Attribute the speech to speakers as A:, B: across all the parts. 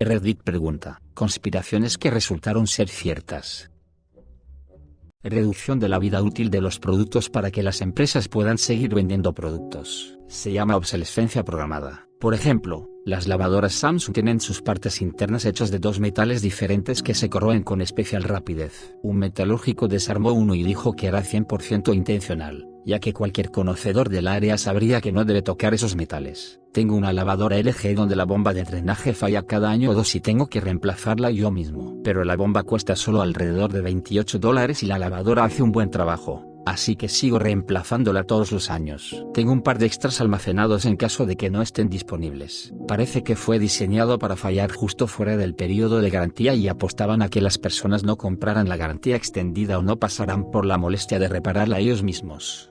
A: Reddit pregunta, conspiraciones que resultaron ser ciertas. Reducción de la vida útil de los productos para que las empresas puedan seguir vendiendo productos. Se llama obsolescencia programada. Por ejemplo, las lavadoras Samsung tienen sus partes internas hechas de dos metales diferentes que se corroen con especial rapidez. Un metalúrgico desarmó uno y dijo que era 100% intencional, ya que cualquier conocedor del área sabría que no debe tocar esos metales. Tengo una lavadora LG donde la bomba de drenaje falla cada año o dos y tengo que reemplazarla yo mismo. Pero la bomba cuesta solo alrededor de $28 y la lavadora hace un buen trabajo. Así que sigo reemplazándola todos los años. Tengo un par de extras almacenados en caso de que no estén disponibles. Parece que fue diseñado para fallar justo fuera del periodo de garantía y apostaban a que las personas no compraran la garantía extendida o no pasaran por la molestia de repararla ellos mismos.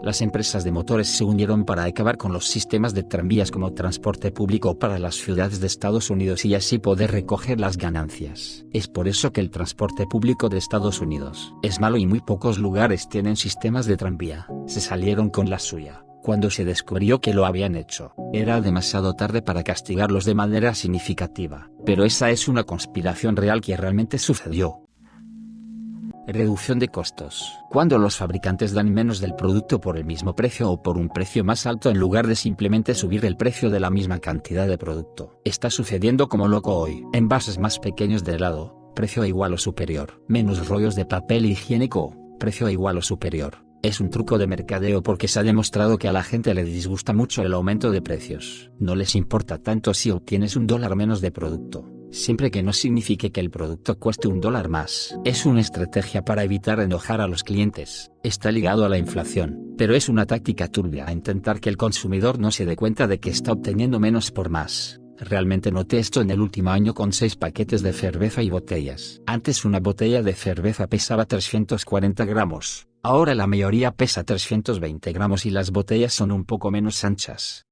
A: Las empresas de motores se unieron para acabar con los sistemas de tranvías como transporte público para las ciudades de Estados Unidos y así poder recoger las ganancias. Es por eso que el transporte público de Estados Unidos es malo y muy pocos lugares tienen sistemas de tranvía. Se salieron con la suya. Cuando se descubrió que lo habían hecho, era demasiado tarde para castigarlos de manera significativa. Pero esa es una conspiración real que realmente sucedió. Reducción de costos. Cuando los fabricantes dan menos del producto por el mismo precio o por un precio más alto en lugar de simplemente subir el precio de la misma cantidad de producto. Está sucediendo como loco hoy. Envases más pequeños de helado, precio igual o superior. Menos rollos de papel higiénico, precio igual o superior. Es un truco de mercadeo porque se ha demostrado que a la gente le disgusta mucho el aumento de precios. No les importa tanto si obtienes $1 menos de producto, siempre que no signifique que el producto cueste $1 más. Es una estrategia para evitar enojar a los clientes. Está ligado a la inflación, pero es una táctica turbia a intentar que el consumidor no se dé cuenta de que está obteniendo menos por más. Realmente noté esto en el último año con 6 paquetes de cerveza y botellas. Antes una botella de cerveza pesaba 340 gramos. Ahora la mayoría pesa 320 gramos y las botellas son un poco menos anchas.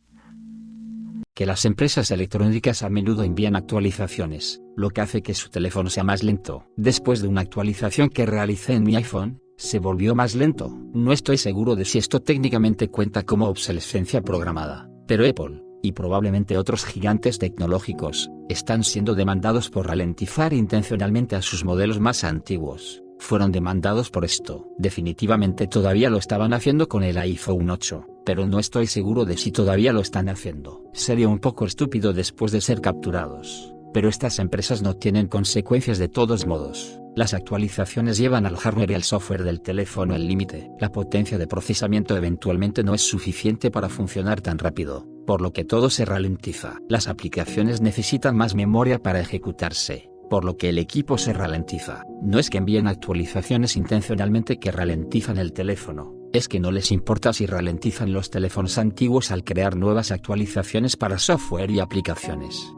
A: Que las empresas electrónicas a menudo envían actualizaciones, lo que hace que su teléfono sea más lento. Después de una actualización que realicé en mi iPhone, se volvió más lento. No estoy seguro de si esto técnicamente cuenta como obsolescencia programada, pero Apple, y probablemente otros gigantes tecnológicos, están siendo demandados por ralentizar intencionalmente a sus modelos más antiguos. Fueron demandados por esto. Definitivamente todavía lo estaban haciendo con el iPhone 8, pero no estoy seguro de si todavía lo están haciendo. Sería un poco estúpido después de ser capturados. Pero estas empresas no tienen consecuencias de todos modos. Las actualizaciones llevan al hardware y al software del teléfono al límite. La potencia de procesamiento eventualmente no es suficiente para funcionar tan rápido, por lo que todo se ralentiza. Las aplicaciones necesitan más memoria para ejecutarse, por lo que el equipo se ralentiza. No es que envíen actualizaciones intencionalmente que ralentizan el teléfono, es que no les importa si ralentizan los teléfonos antiguos al crear nuevas actualizaciones para software y aplicaciones.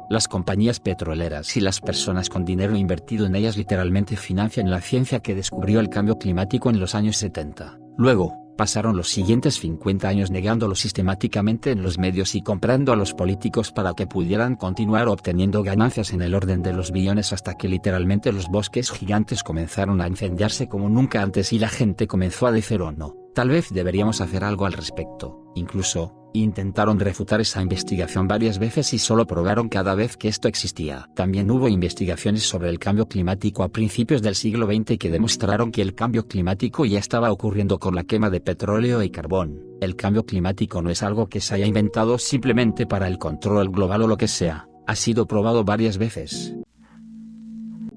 A: Las compañías petroleras y las personas con dinero invertido en ellas literalmente financian la ciencia que descubrió el cambio climático en los años 70. Luego, pasaron los siguientes 50 años negándolo sistemáticamente en los medios y comprando a los políticos para que pudieran continuar obteniendo ganancias en el orden de los billones hasta que literalmente los bosques gigantes comenzaron a incendiarse como nunca antes y la gente comenzó a decir oh no, tal vez deberíamos hacer algo al respecto. Incluso, intentaron refutar esa investigación varias veces y solo probaron cada vez que esto existía. También hubo investigaciones sobre el cambio climático a principios del siglo XX que demostraron que el cambio climático ya estaba ocurriendo con la quema de petróleo y carbón. El cambio climático no es algo que se haya inventado simplemente para el control global o lo que sea, ha sido probado varias veces.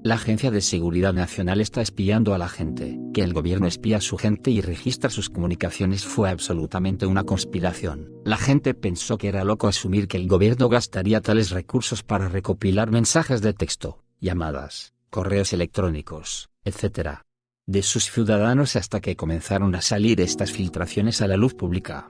A: La Agencia de Seguridad Nacional está espiando a la gente. Que el gobierno espía a su gente y registra sus comunicaciones fue absolutamente una conspiración. La gente pensó que era loco asumir que el gobierno gastaría tales recursos para recopilar mensajes de texto, llamadas, correos electrónicos, etc. de sus ciudadanos hasta que comenzaron a salir estas filtraciones a la luz pública.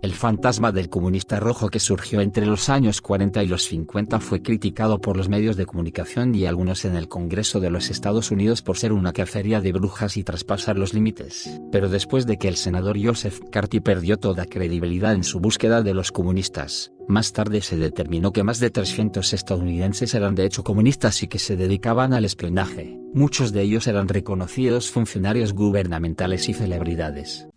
A: El fantasma del comunista rojo que surgió entre los años 40 y los 50 fue criticado por los medios de comunicación y algunos en el Congreso de los Estados Unidos por ser una cacería de brujas y traspasar los límites. Pero después de que el senador Joseph McCarthy perdió toda credibilidad en su búsqueda de los comunistas, más tarde se determinó que más de 300 estadounidenses eran de hecho comunistas y que se dedicaban al espionaje. Muchos de ellos eran reconocidos funcionarios gubernamentales y celebridades.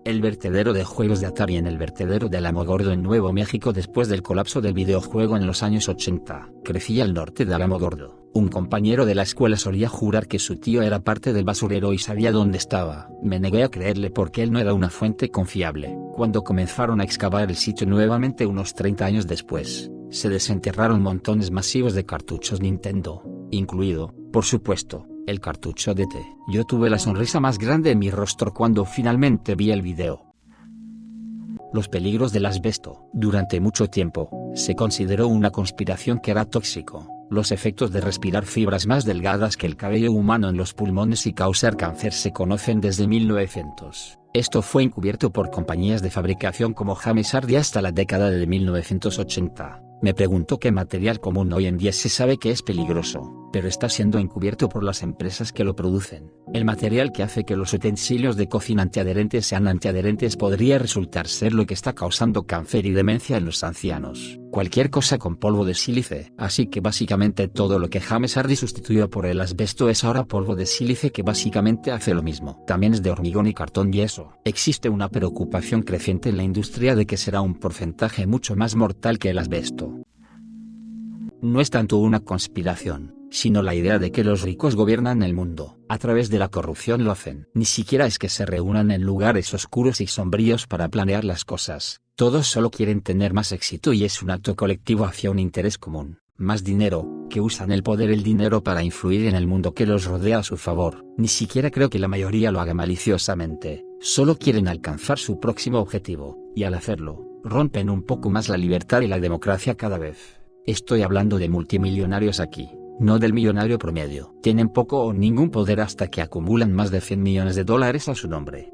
A: el vertedero de juegos de Atari en el vertedero de Alamogordo en Nuevo México después del colapso del videojuego en los años 80. Crecí al norte de Alamogordo. Un compañero de la escuela solía jurar que su tío era parte del basurero y sabía dónde estaba. Me negué a creerle porque él no era una fuente confiable. Cuando comenzaron a excavar el sitio nuevamente unos 30 años después, se desenterraron montones masivos de cartuchos Nintendo, incluido, por supuesto, el cartucho de T. Yo tuve la sonrisa más grande en mi rostro cuando finalmente vi el video. Los peligros del asbesto. Durante mucho tiempo, se consideró una conspiración que era tóxico. Los efectos de respirar fibras más delgadas que el cabello humano en los pulmones y causar cáncer se conocen desde 1900. Esto fue encubierto por compañías de fabricación como James Hardie hasta la década de 1980. Me pregunto qué material común hoy en día se sabe que es peligroso, pero está siendo encubierto por las empresas que lo producen. El material que hace que los utensilios de cocina antiadherentes sean antiadherentes podría resultar ser lo que está causando cáncer y demencia en los ancianos. Cualquier cosa con polvo de sílice. Así que básicamente todo lo que James Hardie sustituyó por el asbesto es ahora polvo de sílice que básicamente hace lo mismo. También es de hormigón y cartón yeso. Existe una preocupación creciente en la industria de que será un porcentaje mucho más mortal que el asbesto. No es tanto una conspiración, sino la idea de que los ricos gobiernan el mundo. A través de la corrupción lo hacen. Ni siquiera es que se reúnan en lugares oscuros y sombríos para planear las cosas. Todos solo quieren tener más éxito y es un acto colectivo hacia un interés común. Más dinero, que usan el dinero para influir en el mundo que los rodea a su favor. Ni siquiera creo que la mayoría lo haga maliciosamente. Solo quieren alcanzar su próximo objetivo, y al hacerlo, rompen un poco más la libertad y la democracia cada vez. Estoy hablando de multimillonarios aquí, no del millonario promedio. Tienen poco o ningún poder hasta que acumulan más de 100 millones de dólares a su nombre.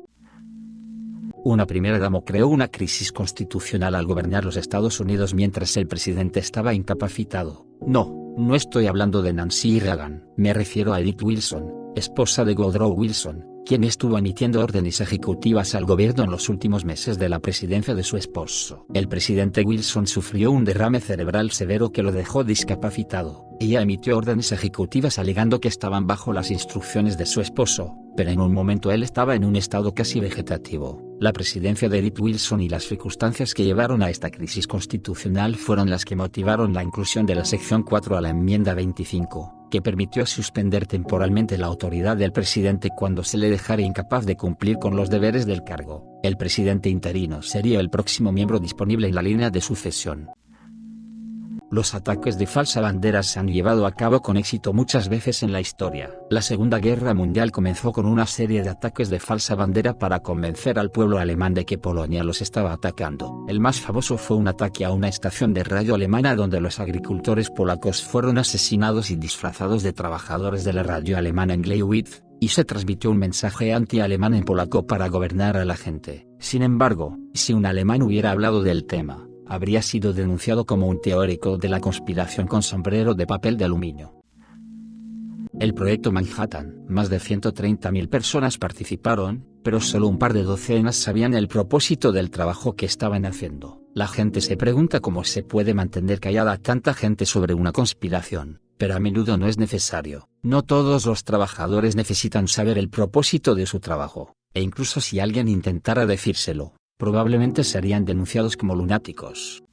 A: Una primera dama creó una crisis constitucional al gobernar los Estados Unidos mientras el presidente estaba incapacitado. No estoy hablando de Nancy Reagan. Me refiero a Edith Wilson, esposa de Woodrow Wilson, quien estuvo emitiendo órdenes ejecutivas al gobierno en los últimos meses de la presidencia de su esposo. El presidente Wilson sufrió un derrame cerebral severo que lo dejó discapacitado. Ella emitió órdenes ejecutivas alegando que estaban bajo las instrucciones de su esposo, pero en un momento él estaba en un estado casi vegetativo. La presidencia de Edith Wilson y las circunstancias que llevaron a esta crisis constitucional fueron las que motivaron la inclusión de la sección 4 a la enmienda 25, que permitió suspender temporalmente la autoridad del presidente cuando se le dejara incapaz de cumplir con los deberes del cargo. El presidente interino sería el próximo miembro disponible en la línea de sucesión. Los ataques de falsa bandera se han llevado a cabo con éxito muchas veces en la historia. La Segunda Guerra Mundial comenzó con una serie de ataques de falsa bandera para convencer al pueblo alemán de que Polonia los estaba atacando. El más famoso fue un ataque a una estación de radio alemana donde los agricultores polacos fueron asesinados y disfrazados de trabajadores de la radio alemana en Gleiwitz, y se transmitió un mensaje anti-alemán en polaco para gobernar a la gente. Sin embargo, si un alemán hubiera hablado del tema, habría sido denunciado como un teórico de la conspiración con sombrero de papel de aluminio. El proyecto Manhattan, más de 130.000 personas participaron, pero solo un par de docenas sabían el propósito del trabajo que estaban haciendo. La gente se pregunta cómo se puede mantener callada tanta gente sobre una conspiración, pero a menudo no es necesario. No todos los trabajadores necesitan saber el propósito de su trabajo, e incluso si alguien intentara decírselo, probablemente serían denunciados como lunáticos.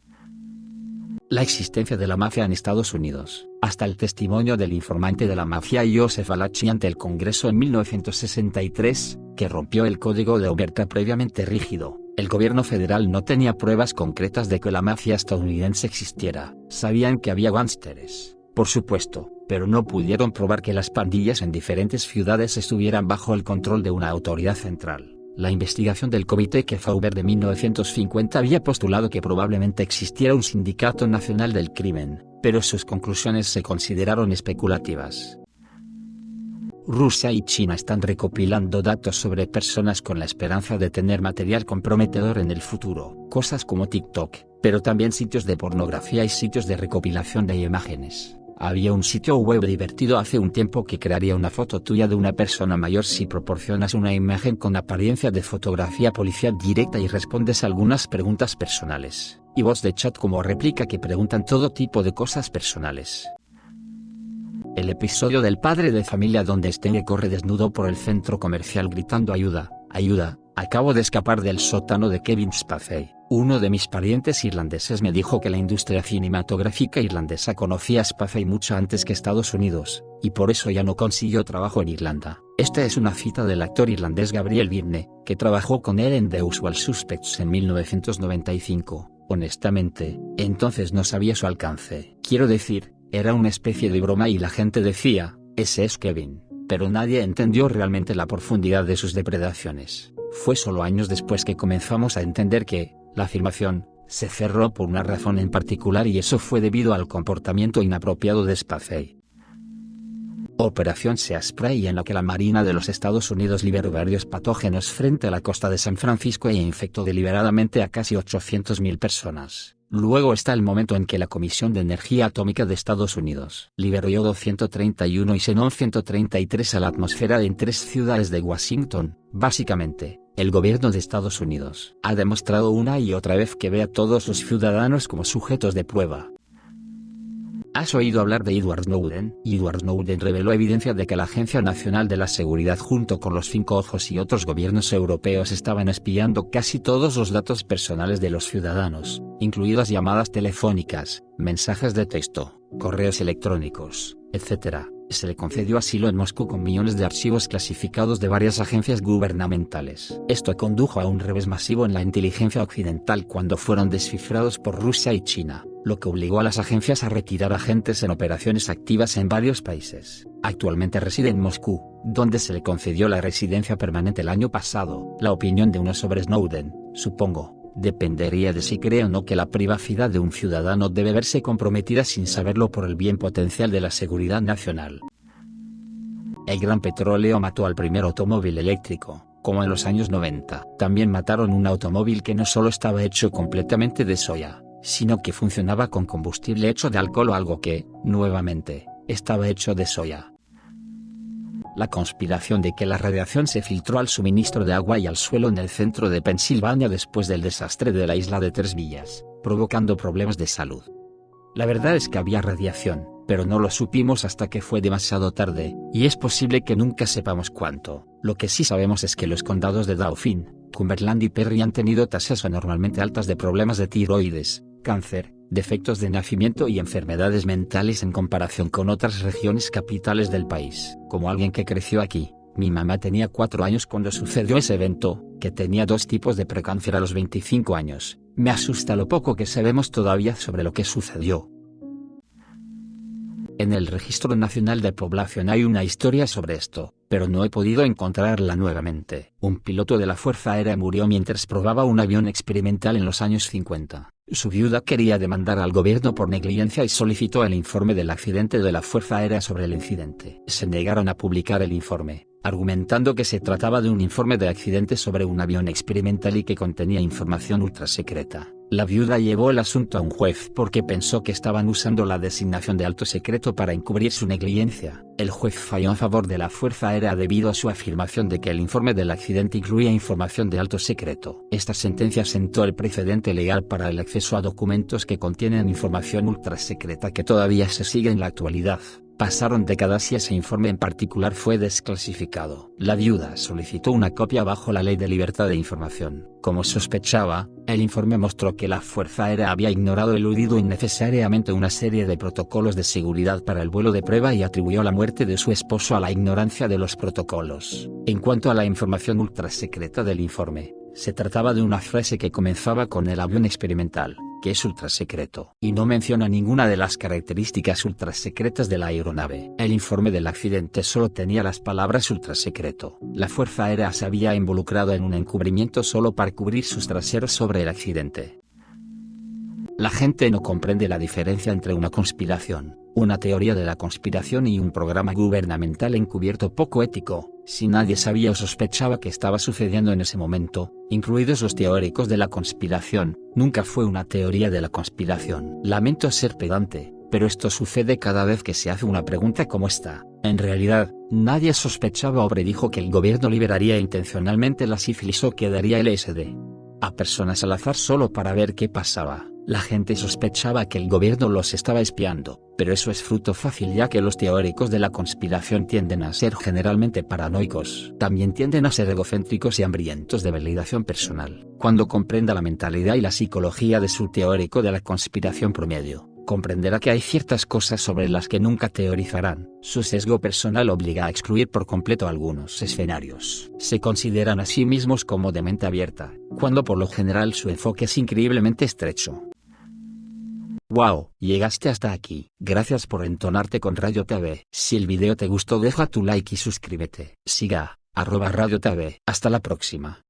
A: La existencia de la mafia en Estados Unidos. Hasta el testimonio del informante de la mafia Joseph Valachi ante el Congreso en 1963, que rompió el código de omerta previamente rígido. El gobierno federal no tenía pruebas concretas de que la mafia estadounidense existiera. Sabían que había gángsteres, por supuesto, pero no pudieron probar que las pandillas en diferentes ciudades estuvieran bajo el control de una autoridad central. La investigación del Comité Kefauver de 1950 había postulado que probablemente existiera un sindicato nacional del crimen, pero sus conclusiones se consideraron especulativas. Rusia y China están recopilando datos sobre personas con la esperanza de tener material comprometedor en el futuro, cosas como TikTok, pero también sitios de pornografía y sitios de recopilación de imágenes. Había un sitio web divertido hace un tiempo que crearía una foto tuya de una persona mayor si proporcionas una imagen con apariencia de fotografía policial directa y respondes algunas preguntas personales, y bots de chat como réplica que preguntan todo tipo de cosas personales. El episodio del padre de familia donde Stenge corre desnudo por el centro comercial gritando ayuda, ayuda, Acabo de escapar del sótano de Kevin Spacey. Uno de mis parientes irlandeses me dijo que la industria cinematográfica irlandesa conocía a Spacey mucho antes que Estados Unidos, y por eso ya no consiguió trabajo en Irlanda. Esta es una cita del actor irlandés Gabriel Byrne, que trabajó con él en The Usual Suspects en 1995. Honestamente, entonces no sabía su alcance. Quiero decir, era una especie de broma y la gente decía, ese es Kevin, pero nadie entendió realmente la profundidad de sus depredaciones. Fue solo años después que comenzamos a entender que, la afirmación, se cerró por una razón en particular y eso fue debido al comportamiento inapropiado de Spacey. Operación Sea Spray, en la que la Marina de los Estados Unidos liberó varios patógenos frente a la costa de San Francisco e infectó deliberadamente a casi 800.000 personas. Luego está el momento en que la Comisión de Energía Atómica de Estados Unidos liberó yodo 131 y xenón 133 a la atmósfera en 3 ciudades de Washington. Básicamente, el gobierno de Estados Unidos ha demostrado una y otra vez que ve a todos los ciudadanos como sujetos de prueba. ¿Has oído hablar de Edward Snowden? Edward Snowden reveló evidencia de que la Agencia Nacional de la Seguridad junto con los Cinco Ojos y otros gobiernos europeos estaban espiando casi todos los datos personales de los ciudadanos, incluidas llamadas telefónicas, mensajes de texto, correos electrónicos, etc. Se le concedió asilo en Moscú con millones de archivos clasificados de varias agencias gubernamentales. Esto condujo a un revés masivo en la inteligencia occidental cuando fueron descifrados por Rusia y China, lo que obligó a las agencias a retirar agentes en operaciones activas en varios países. Actualmente reside en Moscú, donde se le concedió la residencia permanente el año pasado. La opinión de uno sobre Snowden, supongo, dependería de si cree o no que la privacidad de un ciudadano debe verse comprometida sin saberlo por el bien potencial de la seguridad nacional. El gran petróleo mató al primer automóvil eléctrico, como en los años 90. También mataron un automóvil que no solo estaba hecho completamente de soya, sino que funcionaba con combustible hecho de alcohol o algo que, nuevamente, estaba hecho de soya. La conspiración de que la radiación se filtró al suministro de agua y al suelo en el centro de Pensilvania después del desastre de la isla de Tres Villas, provocando problemas de salud. La verdad es que había radiación, pero no lo supimos hasta que fue demasiado tarde, y es posible que nunca sepamos cuánto. Lo que sí sabemos es que los condados de Dauphin, Cumberland y Perry han tenido tasas anormalmente altas de problemas de tiroides, cáncer, defectos de nacimiento y enfermedades mentales en comparación con otras regiones capitales del país. Como alguien que creció aquí, mi mamá tenía 4 años cuando sucedió ese evento, que tenía 2 tipos de precáncer a los 25 años. Me asusta lo poco que sabemos todavía sobre lo que sucedió. En el Registro Nacional de Población hay una historia sobre esto, pero no he podido encontrarla nuevamente. Un piloto de la Fuerza Aérea murió mientras probaba un avión experimental en los años 50. Su viuda quería demandar al gobierno por negligencia y solicitó el informe del accidente de la Fuerza Aérea sobre el incidente. Se negaron a publicar el informe, argumentando que se trataba de un informe de accidente sobre un avión experimental y que contenía información ultrasecreta. La viuda llevó el asunto a un juez porque pensó que estaban usando la designación de alto secreto para encubrir su negligencia. El juez falló en favor de la Fuerza Aérea debido a su afirmación de que el informe del accidente incluía información de alto secreto. Esta sentencia sentó el precedente legal para el acceso a documentos que contienen información ultrasecreta que todavía se sigue en la actualidad. Pasaron décadas y ese informe en particular fue desclasificado. La viuda solicitó una copia bajo la Ley de Libertad de Información. Como sospechaba, el informe mostró que la Fuerza Aérea había ignorado y eludido innecesariamente una serie de protocolos de seguridad para el vuelo de prueba y atribuyó la muerte de su esposo a la ignorancia de los protocolos. En cuanto a la información ultrasecreta del informe, se trataba de una frase que comenzaba con el avión experimental, que es ultrasecreto, y no menciona ninguna de las características ultrasecretas de la aeronave. El informe del accidente solo tenía las palabras ultrasecreto. La Fuerza Aérea se había involucrado en un encubrimiento solo para cubrir sus traseros sobre el accidente. La gente no comprende la diferencia entre una conspiración, una teoría de la conspiración y un programa gubernamental encubierto poco ético. Si nadie sabía o sospechaba que estaba sucediendo en ese momento, incluidos los teóricos de la conspiración, nunca fue una teoría de la conspiración. Lamento ser pedante, pero esto sucede cada vez que se hace una pregunta como esta. En realidad, nadie sospechaba o predijo que el gobierno liberaría intencionalmente la sífilis o que daría LSD a personas al azar solo para ver qué pasaba. La gente sospechaba que el gobierno los estaba espiando, pero eso es fruto fácil ya que los teóricos de la conspiración tienden a ser generalmente paranoicos. También tienden a ser egocéntricos y hambrientos de validación personal. Cuando comprenda la mentalidad y la psicología de su teórico de la conspiración promedio, comprenderá que hay ciertas cosas sobre las que nunca teorizarán. Su sesgo personal obliga a excluir por completo algunos escenarios. Se consideran a sí mismos como de mente abierta, cuando por lo general su enfoque es increíblemente estrecho. Wow, llegaste hasta aquí. Gracias por entonarte con Radio TV. Si el video te gustó deja tu like y suscríbete. Siga @Radio TV. Hasta la próxima.